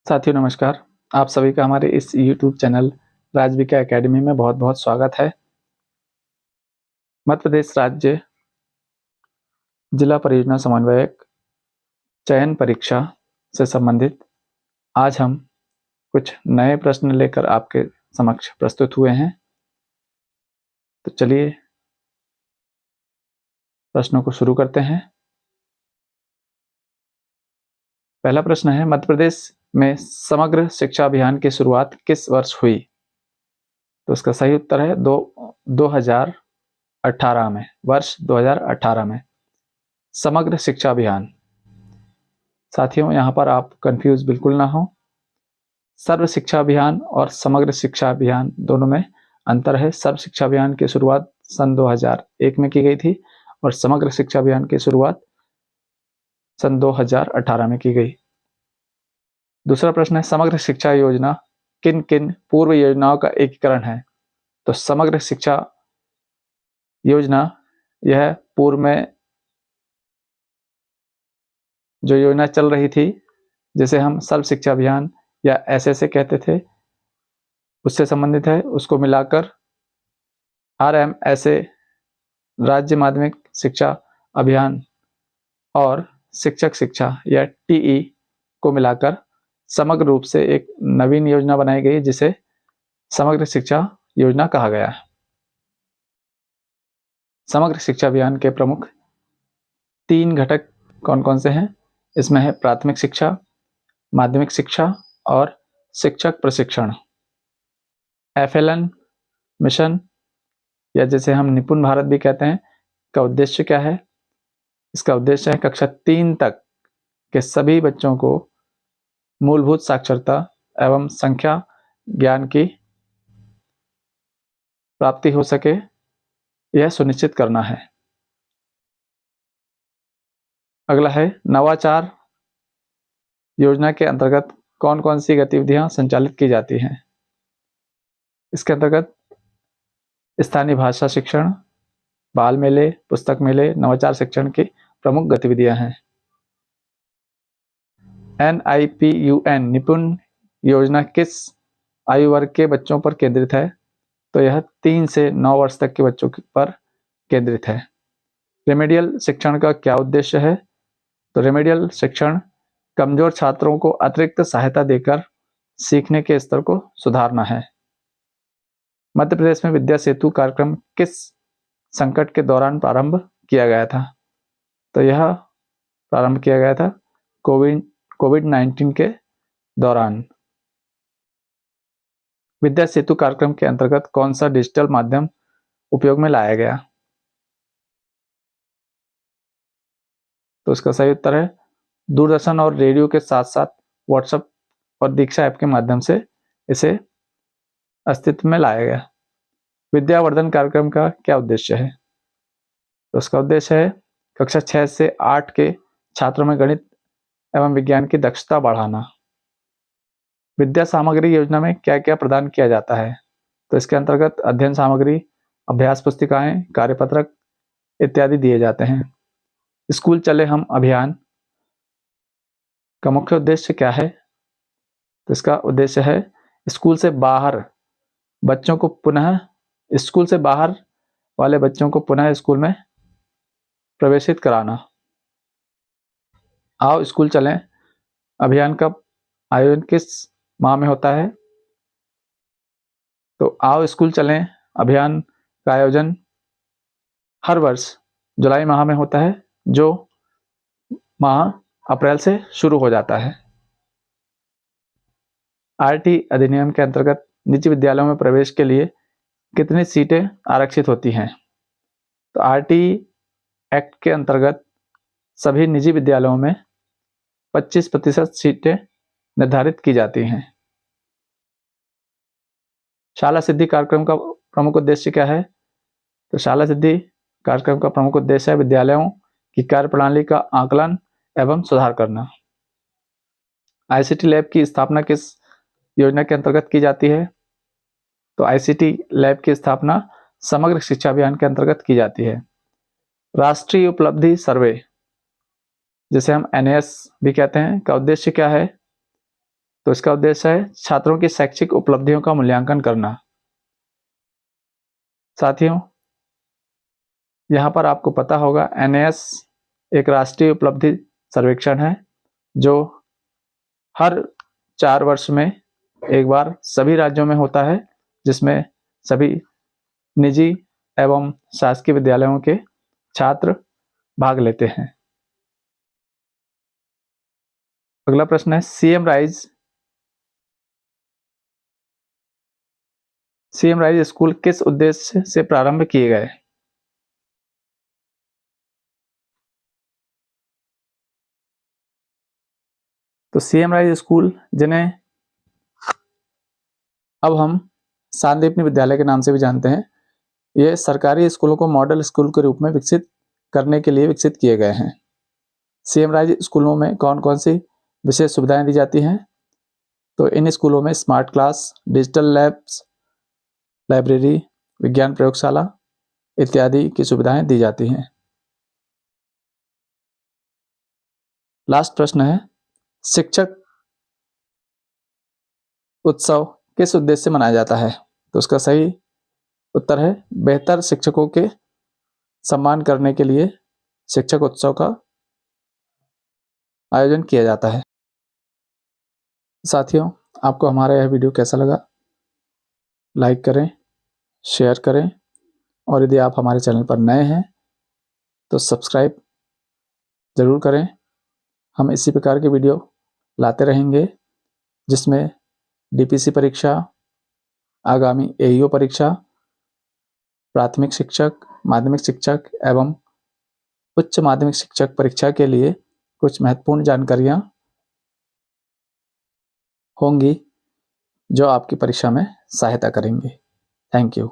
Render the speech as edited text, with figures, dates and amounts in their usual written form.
साथियों नमस्कार। आप सभी का हमारे इस YouTube चैनल राजविका एकेडमी में बहुत बहुत स्वागत है। मध्य प्रदेश राज्य जिला परियोजना समन्वयक चयन परीक्षा से संबंधित आज हम कुछ नए प्रश्न लेकर आपके समक्ष प्रस्तुत हुए हैं। तो चलिए प्रश्नों को शुरू करते हैं। पहला प्रश्न है, मध्य प्रदेश में समग्र शिक्षा अभियान की शुरुआत किस वर्ष हुई? तो इसका सही उत्तर है 2018 में, वर्ष 2018 में समग्र शिक्षा अभियान। साथियों, यहाँ पर आप कंफ्यूज बिल्कुल ना हो। सर्व शिक्षा अभियान और समग्र शिक्षा अभियान दोनों में अंतर है। सर्व शिक्षा अभियान की शुरुआत सन 2001 में की गई थी और समग्र शिक्षा अभियान की शुरुआत सन 2018 में की गई। दूसरा प्रश्न है, समग्र शिक्षा योजना किन किन पूर्व योजनाओं का एकीकरण है? तो समग्र शिक्षा योजना यह पूर्व में जो योजना चल रही थी, जिसे हम सर्व शिक्षा अभियान या ऐसे कहते थे, उससे संबंधित है। उसको मिलाकर RMSA राज्य माध्यमिक शिक्षा अभियान और शिक्षक शिक्षा या TE को मिलाकर समग्र रूप से एक नवीन योजना बनाई गई, जिसे समग्र शिक्षा योजना कहा गया है। समग्र शिक्षा अभियान के प्रमुख 3 घटक कौन कौन से हैं? इसमें है प्राथमिक शिक्षा, माध्यमिक शिक्षा और शिक्षक प्रशिक्षण। FLN मिशन या जिसे हम निपुण भारत भी कहते हैं का उद्देश्य क्या है? इसका उद्देश्य है कक्षा 3 तक के सभी बच्चों को मूलभूत साक्षरता एवं संख्या ज्ञान की प्राप्ति हो सके, यह सुनिश्चित करना है। अगला है, नवाचार योजना के अंतर्गत कौन कौन सी गतिविधियां संचालित की जाती हैं? इसके अंतर्गत स्थानीय भाषा शिक्षण, बाल मेले, पुस्तक मेले, नवाचार शिक्षण की प्रमुख गतिविधियां हैं। NIPUN निपुण योजना किस आयु वर्ग के बच्चों पर केंद्रित है? तो यह 3 से 9 वर्ष तक के बच्चों पर केंद्रित है। रेमेडियल शिक्षण का क्या उद्देश्य है? तो रेमेडियल शिक्षण कमजोर छात्रों को अतिरिक्त सहायता देकर सीखने के स्तर को सुधारना है। मध्य प्रदेश में विद्या सेतु कार्यक्रम किस संकट के दौरान प्रारंभ किया गया था? तो यह प्रारंभ किया गया था कोविड-19 के दौरान। विद्या सेतु कार्यक्रम के अंतर्गत कौन सा डिजिटल माध्यम उपयोग में लाया गया? तो इसका सही उत्तर है दूरदर्शन और रेडियो के साथ साथ व्हाट्सएप और दीक्षा ऐप के माध्यम से इसे अस्तित्व में लाया गया। विद्यावर्धन कार्यक्रम का क्या उद्देश्य है? तो उसका उद्देश्य है कक्षा 6 से 8 के छात्रों में गणित एवं विज्ञान की दक्षता बढ़ाना। विद्या सामग्री योजना में क्या क्या प्रदान किया जाता है? तो इसके अंतर्गत अध्ययन सामग्री, अभ्यास पुस्तिकाएं, कार्यपत्रक इत्यादि दिए जाते हैं। स्कूल चले हम अभियान का मुख्य उद्देश्य क्या है? तो इसका उद्देश्य है स्कूल से बाहर वाले बच्चों को पुनः स्कूल में प्रवेशित कराना। आओ स्कूल चलें अभियान का आयोजन किस माह में होता है? तो आओ स्कूल चलें अभियान का आयोजन हर वर्ष जुलाई माह में होता है, जो माह अप्रैल से शुरू हो जाता है। RT अधिनियम के अंतर्गत निजी विद्यालयों में प्रवेश के लिए कितनी सीटें आरक्षित होती हैं? तो RT एक्ट के अंतर्गत सभी निजी विद्यालयों में 25% सीटें निर्धारित की जाती हैं। शाला सिद्धि कार्यक्रम का प्रमुख उद्देश्य क्या है? तो शाला सिद्धि कार्यक्रम का प्रमुख उद्देश्य है विद्यालयों की कार्यप्रणाली का आकलन एवं सुधार करना। ICT लैब की स्थापना किस योजना के अंतर्गत की जाती है? तो ICT लैब की स्थापना समग्र शिक्षा अभियान के अंतर्गत की जाती है। राष्ट्रीय उपलब्धि सर्वे, जिसे हम NAS भी कहते हैं, का उद्देश्य क्या है? तो इसका उद्देश्य है छात्रों की शैक्षिक उपलब्धियों का मूल्यांकन करना। साथियों, यहाँ पर आपको पता होगा NAS एक राष्ट्रीय उपलब्धि सर्वेक्षण है जो हर 4 वर्ष में एक बार सभी राज्यों में होता है, जिसमें सभी निजी एवं शासकीय विद्यालयों के छात्र भाग लेते हैं। अगला प्रश्न है सीएम राइज स्कूल किस उद्देश्य से प्रारंभ किए गए? तो सीएम राइज स्कूल, जिन्हें अब हम शांतिनिकेतन विद्यालय के नाम से भी जानते हैं, ये सरकारी स्कूलों को मॉडल स्कूल के रूप में विकसित करने के लिए विकसित किए गए हैं। सीएम राइज स्कूलों में कौन कौन सी विशेष सुविधाएं दी जाती हैं? तो इन स्कूलों में smart class, digital labs, library, विज्ञान प्रयोगशाला इत्यादि की सुविधाएं दी जाती हैं। लास्ट प्रश्न है शिक्षक उत्सव किस उद्देश्य से मनाया जाता है? तो उसका सही उत्तर है बेहतर शिक्षकों के सम्मान करने के लिए शिक्षक उत्सव का आयोजन किया जाता है। साथियों, आपको हमारा यह वीडियो कैसा लगा? लाइक करें, शेयर करें और यदि आप हमारे चैनल पर नए हैं तो सब्सक्राइब ज़रूर करें। हम इसी प्रकार के वीडियो लाते रहेंगे जिसमें DPC परीक्षा, आगामी AEO परीक्षा, प्राथमिक शिक्षक, माध्यमिक शिक्षक एवं उच्च माध्यमिक शिक्षक परीक्षा के लिए कुछ महत्वपूर्ण जानकारियां होंगी जो आपकी परीक्षा में सहायता करेंगी। Thank you.